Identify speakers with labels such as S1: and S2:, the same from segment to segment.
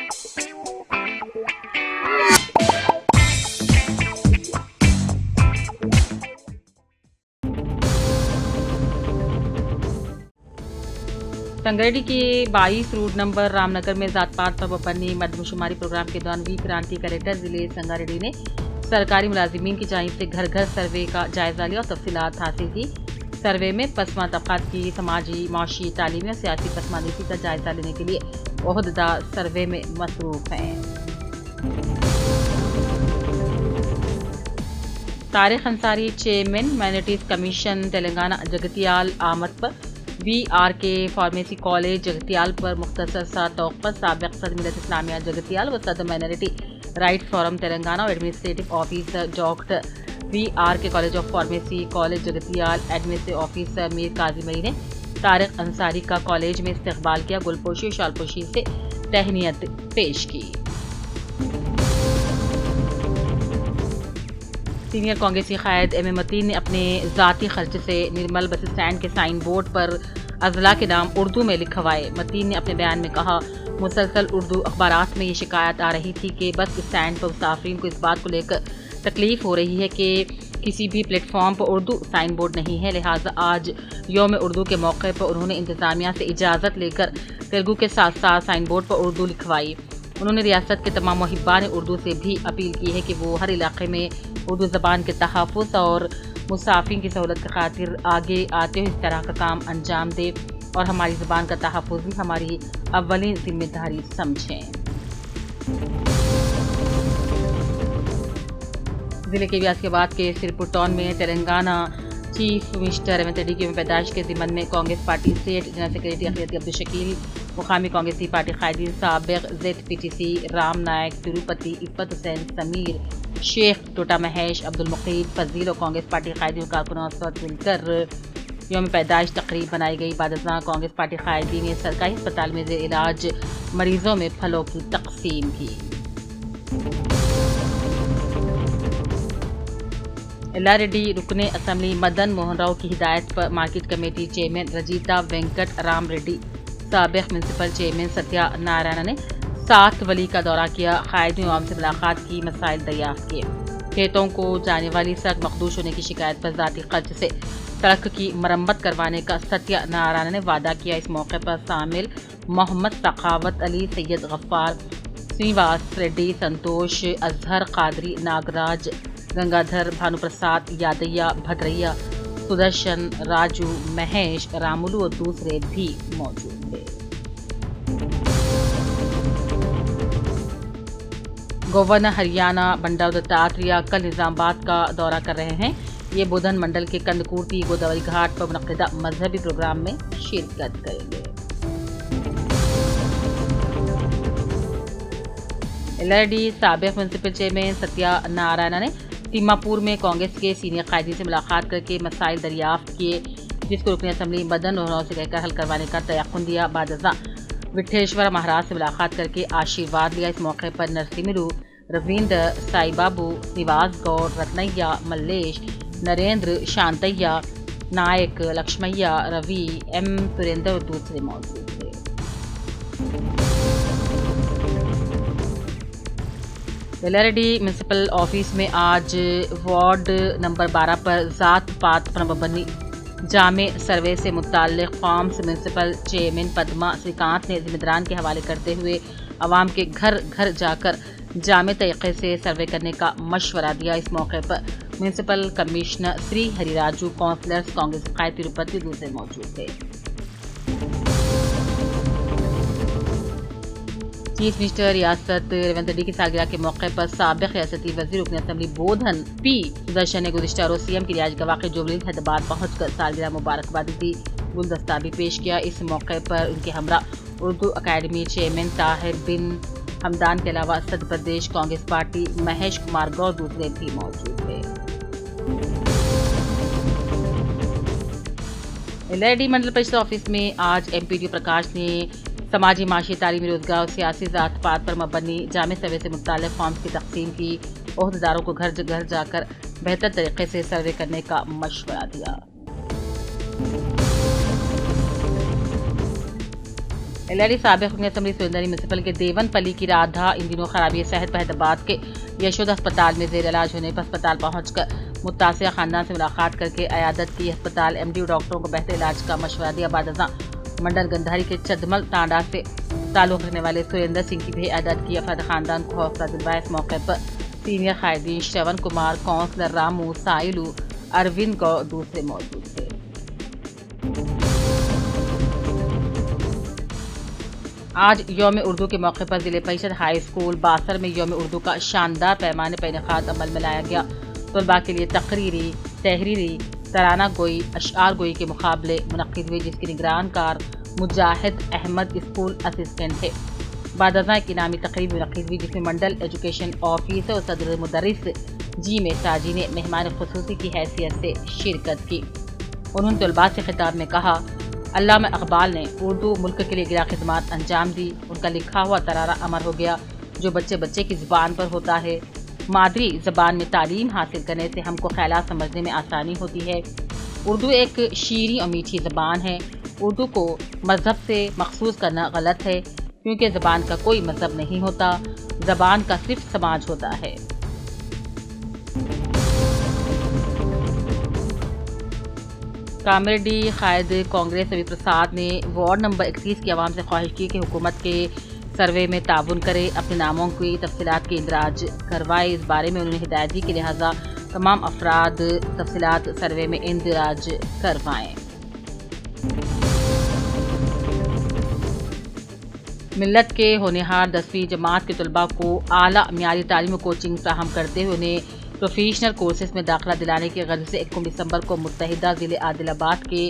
S1: संगारेड्डी के 22 road number Ramnagar में जात पात पर मबनी मर्दमशुमारी प्रोग्राम के दौरान वी क्रांति कलेक्टर जिले संगारेड्डी ने सरकारी मुलाजिमीन की जानिब से घर घर सर्वे का जायजा लिया और तफसीलात हासिल की। सर्वे में पसमां तबकात की समाजी, माशी, तालीमी और सियासी पसमानदगी का जायजा लेने के लिए ओहदेदार सर्वे में मसरूफ हैं। Tariq Ansari chairman minorities commission Telangana Jagtial आमद पर VRK फार्मेसी कॉलेज जगतियाल पर मुख्तसर सा तौक़्फ़त साबिक़ सदर मिल्लत इस्लामिया जगतियाल व सदर माइनॉरिटी राइट फोरम तेलंगाना और administrative officer doctor VRK college of pharmacy college Jagtial administrative officer Mir Kazim Ali ने तारिक अंसारी का कॉलेज में इस्तकबाल किया। गुलपोशी शालपोशी से तहनीत पेश की। सीनियर कांग्रेसी कायद एम मतीन ने अपने ज़ाती खर्च से निर्मल बस स्टैंड के साइन बोर्ड पर अजला के नाम उर्दू में लिखवाए। मतीन ने अपने बयान में कहा, मुसलसल उर्दू अखबारात में ये शिकायत आ रही थी कि बस स्टैंड पर मुसाफिरीन को इस बात को लेकर तकलीफ हो रही है कि किसी भी प्लेटफॉर्म पर उर्दू साइन बोर्ड नहीं है। लिहाजा आज यौम उर्दू के मौके पर उन्होंने इंतज़ामिया से इजाज़त लेकर तेलुगु के साथ साथ साइन बोर्ड पर उर्दू लिखवाई। उन्होंने रियासत के तमाम मुहिब्बान उर्दू से भी अपील की है कि वो हर इलाके में उर्दू ज़बान के तहफ़्फ़ुज़ और मुसाफिर की सहूलत की खातिर आगे आते हुए इस तरह का काम अंजाम दे और हमारी ज़बान का तहफ़्फ़ुज़ ही हमारी अव्वलीन जिम्मेदारी समझें। ज़िले के व्यासकीबाद के सिरपुर टाउन में तेलंगाना चीफ मिनिस्टर रेवंत रेड्डी की पैदाइश के ज़िमन में Congress party state general secretary अखिलती अब्दुल शकील, मुकामी कांग्रेसी पार्टी कायदीन साबिक़ ZPTC राम नायक, तिरुपति इफ़्फ़त हुसैन, समीर शेख, टोटा महेश, अब्दुल मुकीद, फजील और कांग्रेस पार्टी कायदीन कारकुनों के साथ मिलकर यौम पैदाइश तकरीब बनाई गई। बाद अज़ां कांग्रेस पार्टी कायदीन ने सरकारी अस्पताल में ज़ेर इलाज मरीजों में फलों की तकसीम की। एल्लारेड्डी रुकने असम्बली मदन मोहन राव की हिदायत पर market committee chairman Rajitha Venkat Ram Reddy, साबिक़ म्यूनसिपल चेयरमैन सत्या नारायण ने 7 वली का दौरा किया। कायदीन आवाम से मुलाकात की, मसाइल दरियाफ्त किए। खेतों को जाने वाली सड़क मखदूश होने की शिकायत पर ज़ाती खर्च से सड़क की मरम्मत करवाने का सत्या नारायण ने वादा किया। इस मौके पर शामिल मोहम्मद सखावत अली, सैयद गफ्फार, श्रीनिवास रेड्डी, संतोष, अजहर कादरी, नागराज, गंगाधर, भानुप्रसाद, यादయ్య, भद्रయ్య, सुदर्शन, राजू, महेश, रामुलू और दूसरे भी मौजूद थे। गवर्नर हरियाणा बंडारू दत्तात्रेय कल निजामाबाद का दौरा कर रहे हैं। ये बुधन मंडल के कंदकुर्ती गोदावरी घाट पर मुनक्किदा मजहबी प्रोग्राम में शिरकत करेंगे। एल्लारेड्डी साबिक़ म्यूनसिपल चेयरमैन सत्या नारायण ने तिम्मापुर में कांग्रेस के सीनियर कायदीन से मुलाकात करके मसाइल दरियाफ्त किए, जिसको रुकने असम्बली मदन मोहन राव से कहकर हल करवाने का तयक़्क़ुन दिया। बाद अज़ां विठेश्वर महाराज से मुलाकात करके आशीर्वाद लिया। इस मौके पर नरसिम्हलू, रविंद्र, साई बाबू, निवास गौड़, रत्नయ్య, मल्लेश, नरेंद्र, शांतయ్య, नायक, लक्ष्मయ్య, रवि, M सुरेंद्र और दूसरे मौजूद थे। एल्लारेड्डी म्यूनसिपल ऑफिस में आज वार्ड नंबर 12 पर ज़ात पात पर मबनी जामे सर्वे से मुताल्लिक़ forms municipal chairman Padma Srikanth ने जिम्मेदारान के हवाले करते हुए आवाम के घर घर जाकर जामे तरीक़े से सर्वे करने का मशवरा दिया। इस मौके पर municipal commissioner Shri Hariraju, councillors, Congress कायद तिरुपति दूसरे मौजूद थे। चीफ मिनिस्टर रियासत रेवंत रेड्डी की सालगिरह के मौके पर साबिक़ रियासती वज़ीर रुकन असम्बली बोधन P सुदर्शन ने गुज़िश्ता रोज़ CM की रिहाइश गवाह के जुबली हैदराबाद पहुंचकर सालगिरह मुबारकबादी दी, गुलदस्ता भी पेश किया। इस मौके पर उनके हमरा उर्दू अकादमी चेयरमैन ताहिर बिन हमदान के अलावा सदर प्रदेश कांग्रेस पार्टी महेश कुमार गौर दूसरे भी मौजूद थे। एल्लारेड्डी मंडल परिषद ऑफिस में आज MPD प्रकाश ने समाजी, माशी, तालीमी, रोजगार और सियासी ज़ात पात पर मबनी जामे सर्वे से मुताल्लिक़ फॉर्म्स की तकसीम की। ओहदेदारों को घर घर जाकर बेहतर तरीके से सर्वे करने का मशवरा दिया। एलआरडी साबिक रुकन असम्बली सुरेंद्र म्यूनसिपल के देवनपल्ली की राधा इन दिनों खराबी सेहत फैजाबाद के यशोदा अस्पताल में जेर इलाज होने पर अस्पताल पहुंचकर मुतासिर खानदान से मुलाकात करके अयादत की। अस्पताल एमडी डॉक्टरों को बेहतर इलाज का मशवरा दिया। बादजा मंडल गंधारी के चदमल तांडा से ताल्लुक रखने वाले सुरेंद्र सिंह की भी अयादत की। अफराद खानदान को हौसला दिलवाया। इस मौके पर सीनियर कायदीन श्रवण कुमार, काउंसलर रामू, साइलू, अरविंद गौर दूसरे मौजूद थे। आज यौम उर्दू के मौके पर जिले परिषद हाई स्कूल बासर में यौम उर्दू का शानदार पैमाने पर इनेकाद अमल में लाया गया। तलबा के लिए तकरीरी, तहरीरी, तराना गोई, अशआर गोई के मुकाबले मुनक्किद हुए, जिसकी निगरान कार मुजाहिद अहमद स्कूल असिस्टेंट थे। बादजा एक इनामी तकरीब मुनक्किद हुई, जिसमें मंडल एजुकेशन ऑफिसर और सदर मुदर्रिस जी में साजी ने मेहमान खुसूसी की हैसियत से शिरकत की। उन्होंने तलबा से खिताब में कहा, अल्लामा इकबाल ने उर्दू मुल्क के लिए गिरा खिदमत अंजाम दी। उनका लिखा हुआ तरारा अमर हो गया जो बच्चे बच्चे की ज़ुबान पर होता है। मादरी ज़बान में तालीम हासिल करने से हमको ख़यालात समझने में आसानी होती है। उर्दू एक शीरी और मीठी ज़बान है। उर्दू को मज़हब से मखसूस करना गलत है, क्योंकि ज़बान का कोई मज़हब नहीं होता, ज़बान का सिर्फ समाज होता है। कामरेड्डी कायद कांग्रेस रवि प्रसाद ने वार्ड नंबर 31 की आवाम से ख्वाहिश की कि हुकूमत के सर्वे में ताउन करे, अपने नामों की तफसीलात के इंदराज करवाए। इस बारे में उन्होंने हिदायत दी कि लिहाजा तमाम अफराद तफसीलात सर्वे में इंदराज करवाएं। मिल्लत के होनहार 10वीं जमात के तलबा को आला मियारी तालीम और कोचिंग फराहम करते हुए उन्हें प्रोफेशनल कोर्सेज में दाखिला दिलाने की गर्ज से 1 दिसंबर को मुत्तहिदा ज़िले आदिलाबाद के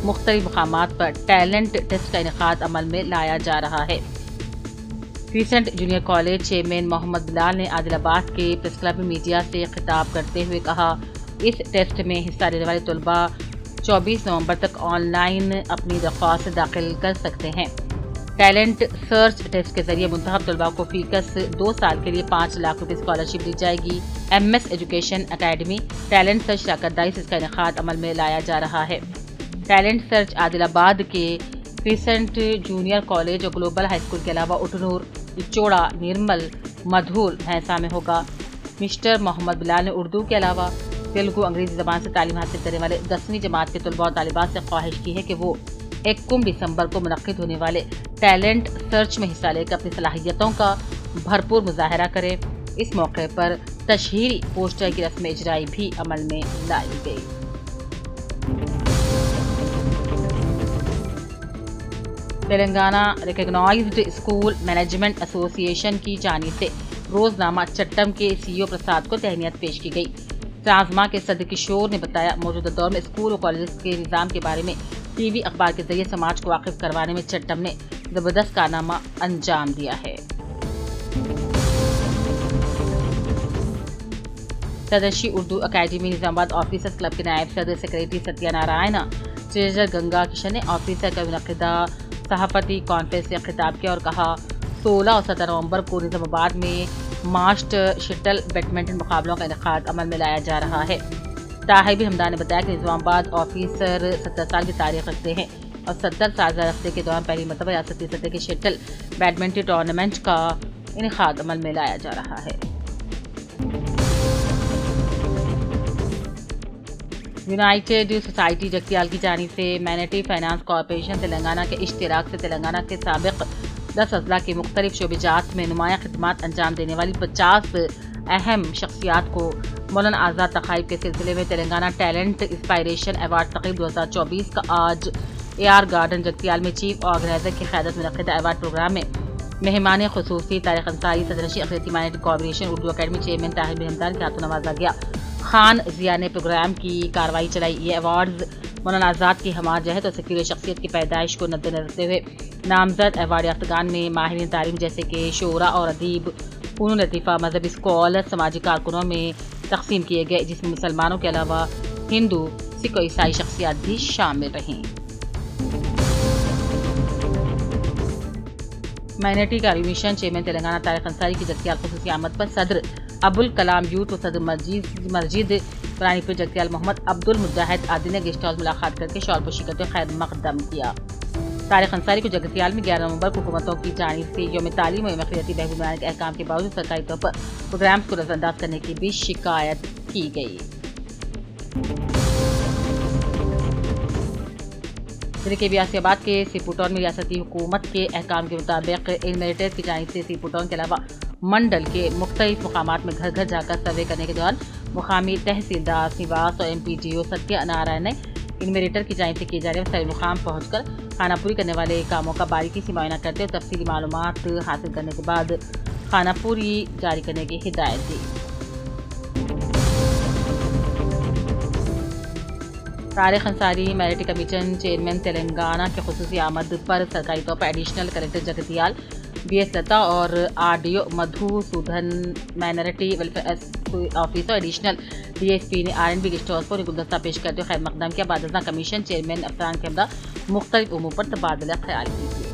S1: मुख्तलिफ मकामात पर टैलेंट टेस्ट का इनेकाद अमल में लाया जा रहा है। Crescent junior college chairman Mohammed Bilal ने आदिलाबाद के प्रेस क्लब में मीडिया से खिताब करते हुए कहा, इस टेस्ट में हिस्सा लेने वाले तलबा 24 नवंबर तक ऑनलाइन अपनी दरख्वास्त दाखिल कर सकते हैं। टैलेंट सर्च टेस्ट के जरिए मुंतखब तलबा को फीकस 2 साल के लिए 5 लाख रुपए स्कॉलरशिप दी जाएगी। MS education academy talent search शाकरदारी से इसका इनेकाद अमल में लाया जा रहा है। टैलेंट सर्च आदिलाबाद के क्रिसेंट जूनियर कॉलेज और ग्लोबल हाई स्कूल के अलावा उटनूर, इचोड़ा, निर्मल, मधुर, भैंसा में होगा। मिस्टर मोहम्मद बिलाल ने उर्दू के अलावा तेलुगु, अंग्रेजी ज़बान से तालीम हासिल करने वाले 10वीं जमात के तलबा और तालिबात से ख्वाहिश की है कि वो 1 दिसंबर को मुनक्किद होने वाले टैलेंट सर्च में हिस्सा लेकर अपनी सलाहियतों का भरपूर मुजाहरा करें। इस मौके पर तशहीरी पोस्टर की रस्म इजराई भी अमल में लाई गई। Telangana recognised school management association की जानिब से रोजनामा चट्टम के CEO प्रसाद को तहनीत पेश की गई। ट्रांसमा के सदर किशोर ने बताया, मौजूदा दौर में स्कूल और कॉलेज के निज़ाम के बारे में टीवी अखबार के जरिए समाज को वाकिफ करवाने में चट्टम ने जबरदस्त कारनामा अंजाम दिया है। सदस्यी Urdu academy Nizamabad officers club के नायब सदर सेक्रेटरी सत्यानारायण ट्रेजर गंगा किशन ने ऑफिसर का मुनक्किदा सहाफती कॉन्फ्रेंस से खिताब किया और कहा, 16 और 17 नवंबर को निजामाबाद में मास्टर शटल बैडमिंटन मुकाबलों का इनेकाद अमल में लाया जा रहा है। ताहिब हमदान ने बताया कि निजामाबाद ऑफिसर 70 साल की तारीख रखते हैं और 70 साल रफ्ते के दौरान पहली मरतबा रियासती सतह के शटल बैडमिंटन टूर्नामेंट का इनेकाद अमल में लाया जा रहा है। यूनाइटेड सोसाइटी जगतियाल की जानिब से मैनेटी फाइनेंस कॉरपोरेशन तेलंगाना के इश्तिराक से तेलंगाना के साबिक 10 अजला की मुख्तलिफ शोबेजात में नुमाया खिदमत अंजाम देने वाली 50 अहम शख्सियात को मौलाना आज़ाद तकाइब के सिलसिले में तेलंगाना टैलेंट इंस्पायरेशन अवार्ड तक़रीब 2024 का आज AR गार्डन जगतियाल में चीफ ऑर्गेनाइजर की क़यादत में मुनक़्क़िदा अवार्ड प्रोग्राम में मेहमान खुसूसी तारिक अंसारी सदरशी अक़लियती minority corporation Urdu academy chairman Tahir Hamdan के हाथों नवाजा गया। खान जिया ने प्रोग्राम की कार्रवाई चलाई। ये अवार्ड्स मौलाना आज़ाद की हमार जहत और सकीर शख्सियत की पैदाइश को नज़र रखते हुए नामजद अवार्ड याफ्तागान में माहिरीन तालीम जैसे कि शोरा और अदीब, फ़नून लतीफ़ा, मजहबी स्कॉलर, समाजी कारकुनों में तकसीम किए गए, जिसमें मुसलमानों के अलावा हिंदू, सिख और ईसाई शख्सियात भी शामिल रहीं। माइनॉरिटी कार्य मिशन चेयरमैन तेलंगाना तारिक अंसारी की जगतियाल खुसूसी आमद पर सदर अबुल कलाम यूथ और सदर मस्जिद रानीपुर जगतियाल मोहम्मद अब्दुल मुजाहिद आदि ने गेस्ट हाउस मुलाकात करके शॉल पोशी करते खैर मकदम किया। طارق انصاری کو جگتیال میں 11 نومبر کو حکومتوں کی جانب سے یوم تعلیم و ماحولیاتی بہبود بنانے کے احکام کے باوجود سرکاری طور پر پروگرامز کو نظر انداز کرنے کی بھی شکایت کی گئی۔ ضلع کے بیاسی آباد کے سیپو ٹاؤن میں ریاستی حکومت کے احکام کے مطابق انویٹرز کی جانب سے سیپو ٹاؤن کے علاوہ منڈل کے مختلف مقامات میں گھر گھر جا کر سروے کرنے کے دوران مقامی تحصیلدار نواس اور MPDO ستیہ نارائن نے انویٹر کی جانب سے کیے جا رہے مسائل مقام پہنچ کر خانہ پوری کرنے والے کاموں کا باریکی سے معائنہ کرتے اور تفصیلی معلومات حاصل کرنے کے بعد خانہ پوری جاری کرنے کی ہدایت دی۔ طارق انصاری میرٹی کمیشن چیئرمین تلنگانہ کے خصوصی آمد پر سرکاری طور پر additional collector Jagtial BS Latha اور RDO Madhusudhan minority welfare officer additional DSP نے R&B گیسٹ ہاؤس پر گلدستہ پیش کرتے ہوئے خیر مقدم کیا۔ بعد ازاں کمیشن چیئرمین افسران کے ہمراہ مختلف امور پر تبادلہ خیال کیے۔